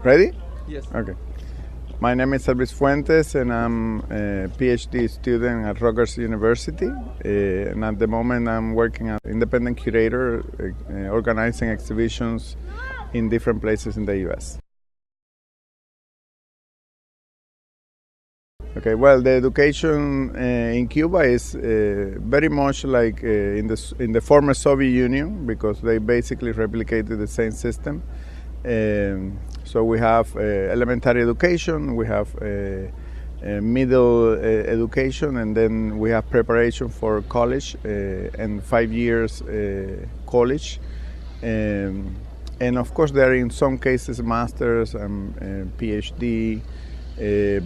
Ready? Yes. Okay. My name is Elvis Fουέντες and I'm a PhD student at Rutgers University. And at the moment I'm working as independent curator, organizing exhibitions in different places in the US. Okay, well, the education in Cuba is very much like in the former Soviet Union, because they basically replicated the same system. So we have elementary education, we have middle education, and then we have preparation for college and 5 years college. And of course there are in some cases masters and PhD,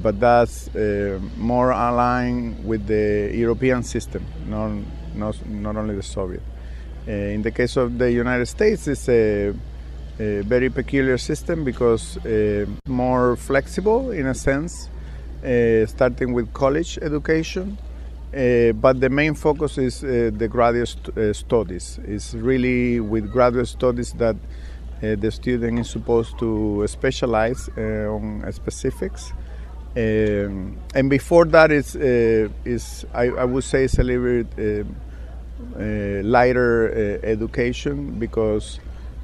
but that's more aligned with the European system, not only the Soviet. In the case of the United States, it's a very peculiar system because more flexible in a sense, starting with college education, but the main focus is the graduate studies. It's really with graduate studies that the student is supposed to specialize on specifics. And before that I would say it's a little bit lighter education, because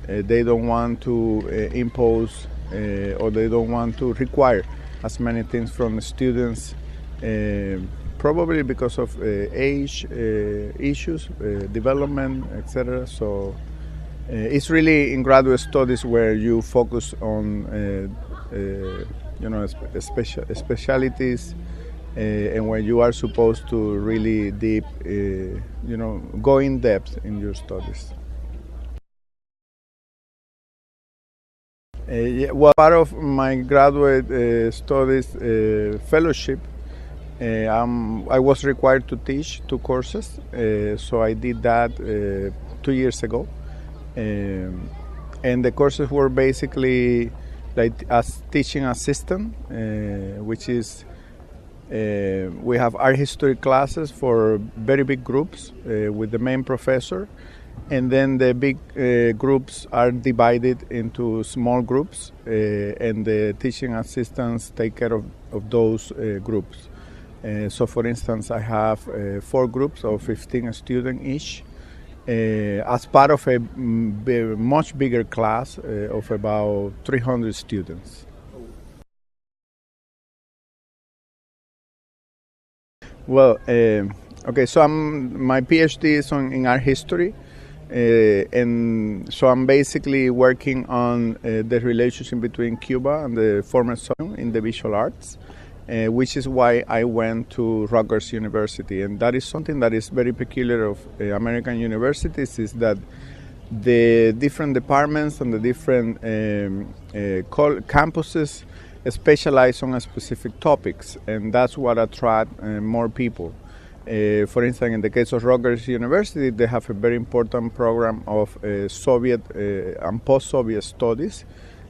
they don't want to impose or they don't want to require as many things from the students, probably because of age issues, development, etc. So it's really in graduate studies where you focus on specialities, and where you are supposed to really deep, go in depth in your studies. Well, part of my graduate studies fellowship, I was required to teach 2 courses, so I did that 2 years ago. And the courses were basically like as teaching assistant, which is we have art history classes for very big groups with the main professor. And then the big groups are divided into small groups, and the teaching assistants take care of those groups. So for instance, I have 4 groups of 15 students each, as part of a much bigger class of about 300 students. Well, okay, so my PhD is in art history. And so I'm basically working on the relationship between Cuba and the former Soviet in the visual arts, which is why I went to Rutgers University. And that is something that is very peculiar of American universities, is that the different departments and the different campuses specialize on specific topics, and that's what attracts more people. For instance, in the case of Rutgers University, they have a very important program of Soviet and post-Soviet studies,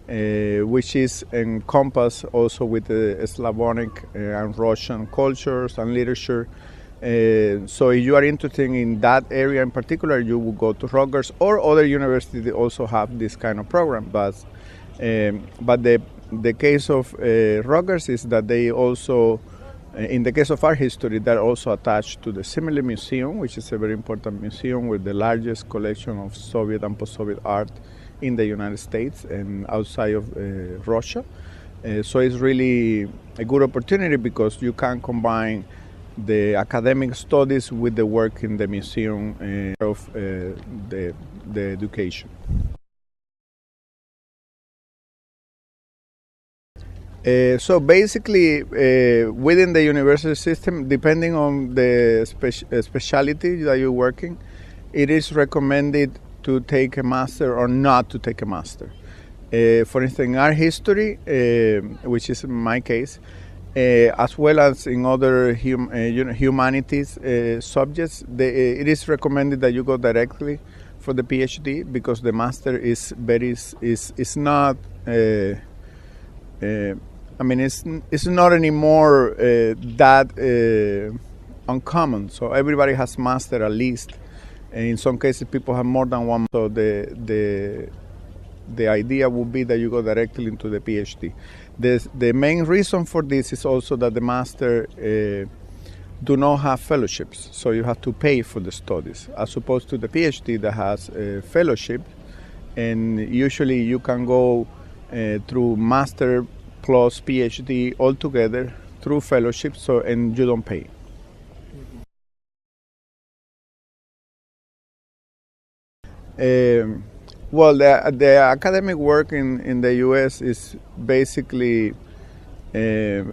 which is encompassed also with the Slavonic and Russian cultures and literature. So if you are interested in that area in particular, you will go to Rutgers, or other universities also have this kind of program. But the case of Rutgers is that they also, in the case of art history, they're also attached to the Simile Museum, which is a very important museum with the largest collection of Soviet and post-Soviet art in the United States and outside of Russia. So it's really a good opportunity because you can combine the academic studies with the work in the museum of the education. So basically, within the university system, depending on the specialty that you're working, it is recommended to take a master or not to take a master. For instance, in art history, which is my case, as well as in other humanities subjects, it is recommended that you go directly for the PhD, because the master is not. It's not anymore that uncommon. So everybody has mastered at least In some cases, people have more than one. So the idea would be that you go directly into the PhD. The main reason for this is also that the master do not have fellowships, so you have to pay for the studies, as opposed to the PhD that has a fellowship, and usually you can go through master plus PhD altogether through fellowship, so and you don't pay. Well, the academic work in the U.S. is basically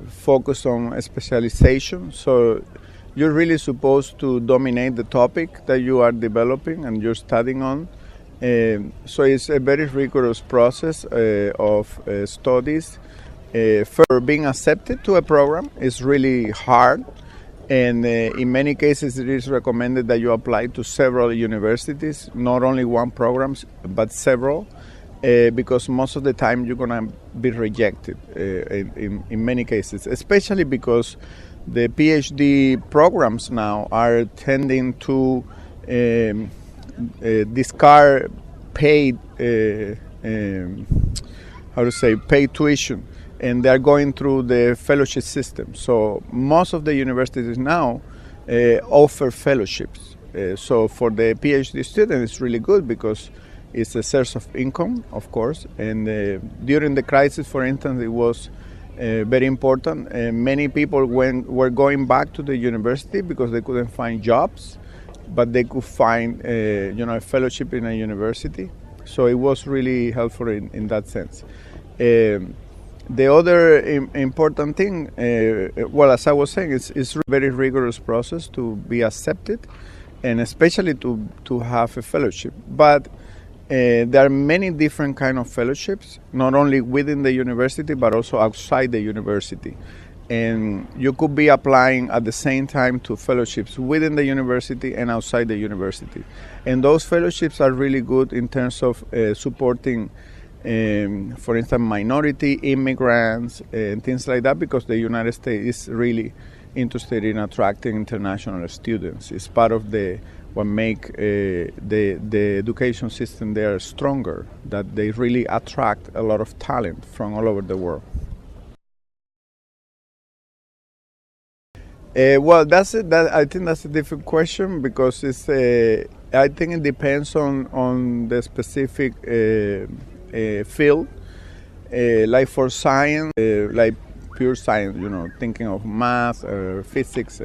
focused on a specialization. So you're really supposed to dominate the topic that you are developing and you're studying on. So it's a very rigorous process of studies. For being accepted to a program is really hard. And in many cases, it is recommended that you apply to several universities, not only one program, but several, because most of the time you're going to be rejected in many cases, especially because the PhD programs now are tending to discard paid, paid tuition. And they're going through the fellowship system. So most of the universities now offer fellowships. So for the PhD student, it's really good because it's a source of income, of course. And during the crisis, for instance, it was very important. Many people were going back to the university because they couldn't find jobs, but they could find a fellowship in a university. So it was really helpful in that sense. The other important thing, as I was saying, it's a very rigorous process to be accepted, and especially to have a fellowship. But there are many different kind of fellowships, not only within the university, but also outside the university. And you could be applying at the same time to fellowships within the university and outside the university. And those fellowships are really good in terms of supporting for instance, minority immigrants and things like that, because the United States is really interested in attracting international students. It's part of what make the education system there stronger, that they really attract a lot of talent from all over the world. I think that's a difficult question, because I think it depends on the specific field. Like for science, like pure science, thinking of math, physics,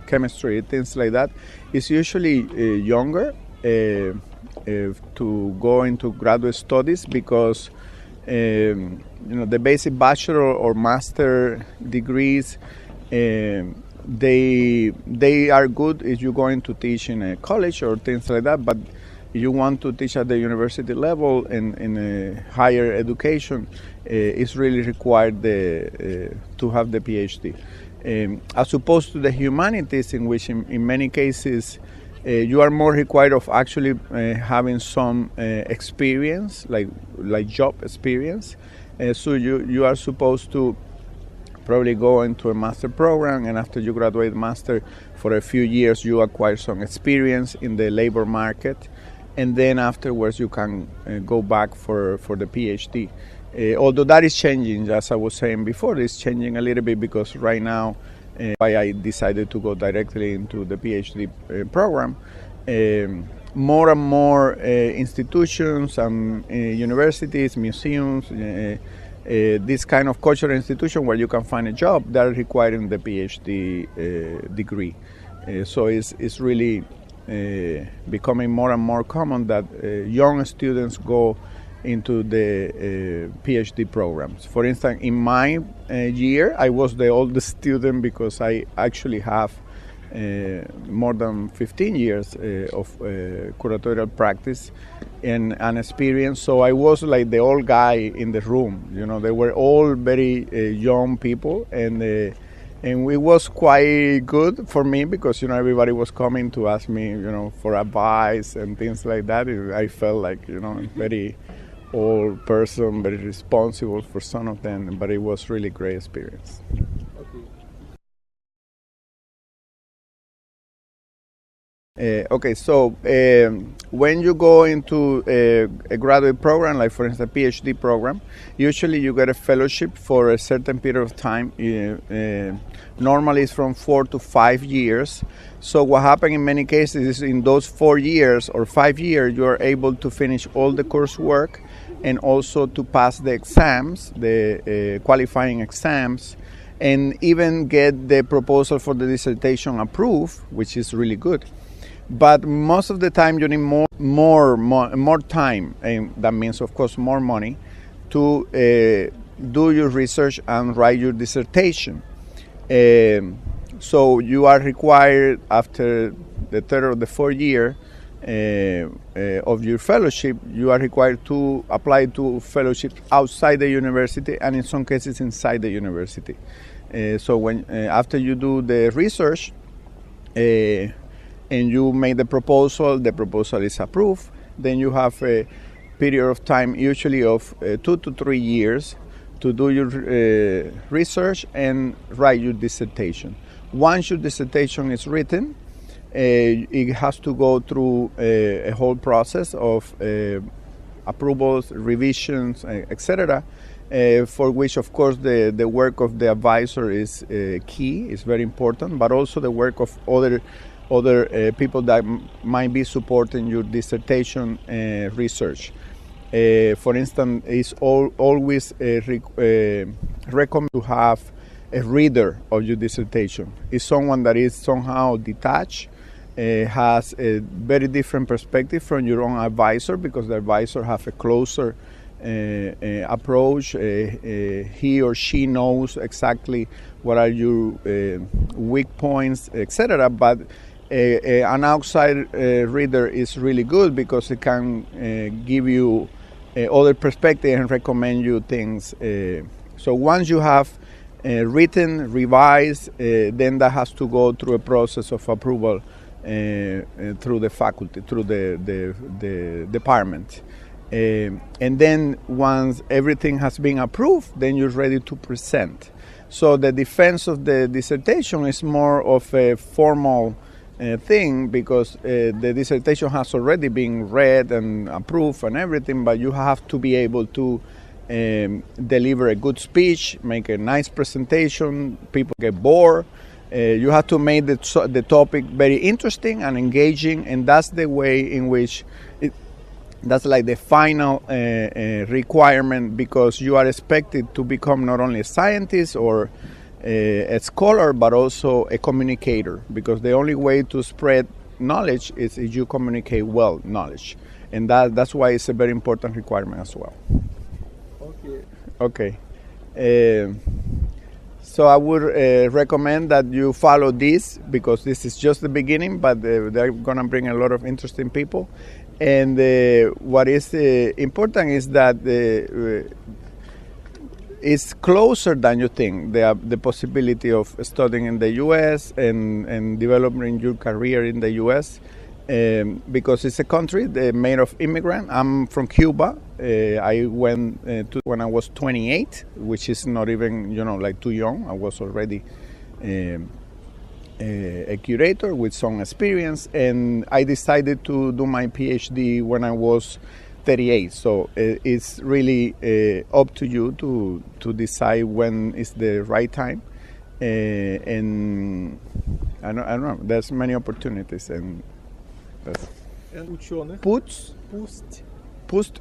chemistry, things like that, it's usually younger to go into graduate studies, because the basic bachelor or master degrees, they are good if you're going to teach in a college or things like that, but you want to teach at the university level and in a higher education, it's really required to have the PhD. As opposed to the humanities, in which in many cases you are more required of actually having some experience, like job experience. So you are supposed to probably go into a master program, and after you graduate master, for a few years you acquire some experience in the labor market. And then afterwards you can go back for the PhD. Although that is changing, as I was saying before, it's changing a little bit, because right now, why I decided to go directly into the PhD program, more and more institutions and universities, museums, this kind of cultural institution where you can find a job, that are requiring the PhD degree. So it's really becoming more and more common that young students go into the PhD programs. For instance, in my year, I was the oldest student, because I actually have more than 15 years of curatorial practice and experience. So I was like the old guy in the room. They were all very young people, and it was quite good for me, because everybody was coming to ask me for advice and things like that. I felt like very old person, very responsible for some of them, but it was really great experience. Okay, so when you go into a graduate program, like for instance a PhD program, usually you get a fellowship for a certain period of time. Normally it's from 4 to 5 years. So what happens in many cases is in those 4 years or 5 years, you are able to finish all the coursework and also to pass the exams, the qualifying exams, and even get the proposal for the dissertation approved, which is really good. But most of the time you need more time, and that means of course more money, to do your research and write your dissertation. So you are required after the third or the fourth year of your fellowship, you are required to apply to fellowships outside the university and in some cases inside the university. So when after you do the research, and you make the proposal is approved, then you have a period of time, usually of 2 to 3 years, to do your research and write your dissertation. Once your dissertation is written, it has to go through a whole process of approvals, revisions, etc., for which, of course, the work of the advisor is key, is very important, but also the work of other people that might be supporting your dissertation research. For instance, it's always recommended to have a reader of your dissertation. It's someone that is somehow detached, has a very different perspective from your own advisor, because the advisor has a closer approach. He or she knows exactly what are your weak points, etc. But an outside reader is really good because it can give you other perspective and recommend you things. So once you have written, revised, then that has to go through a process of approval through the faculty, through the department. And then once everything has been approved, then you're ready to present. So the defense of the dissertation is more of a formal thing, because the dissertation has already been read and approved and everything, but you have to be able to deliver a good speech, make a nice presentation, people get bored. You have to make the topic very interesting and engaging, and that's the way in which that's like the final requirement, because you are expected to become not only a scientist or a scholar, but also a communicator, because the only way to spread knowledge is if you communicate well knowledge, and that's why it's a very important requirement as well. Okay. So I would recommend that you follow this, because this is just the beginning, but they're going to bring a lot of interesting people. And what is important is that it's closer than you think. The possibility of studying in the U.S. and developing your career in the U.S. Because it's a country made of immigrants. I'm from Cuba. I went to when I was 28, which is not even like too young. I was already a curator with some experience, and I decided to do my PhD when I was 38. So it's really up to you to decide when is the right time. And I don't know. There's many opportunities, and ученых пусть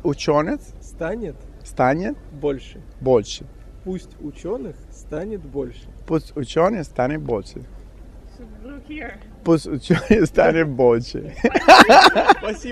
ученых станет больше. Пусть ученых станет больше. Пусть ученых станет больше. Пусть ученых станет больше. Спасибо.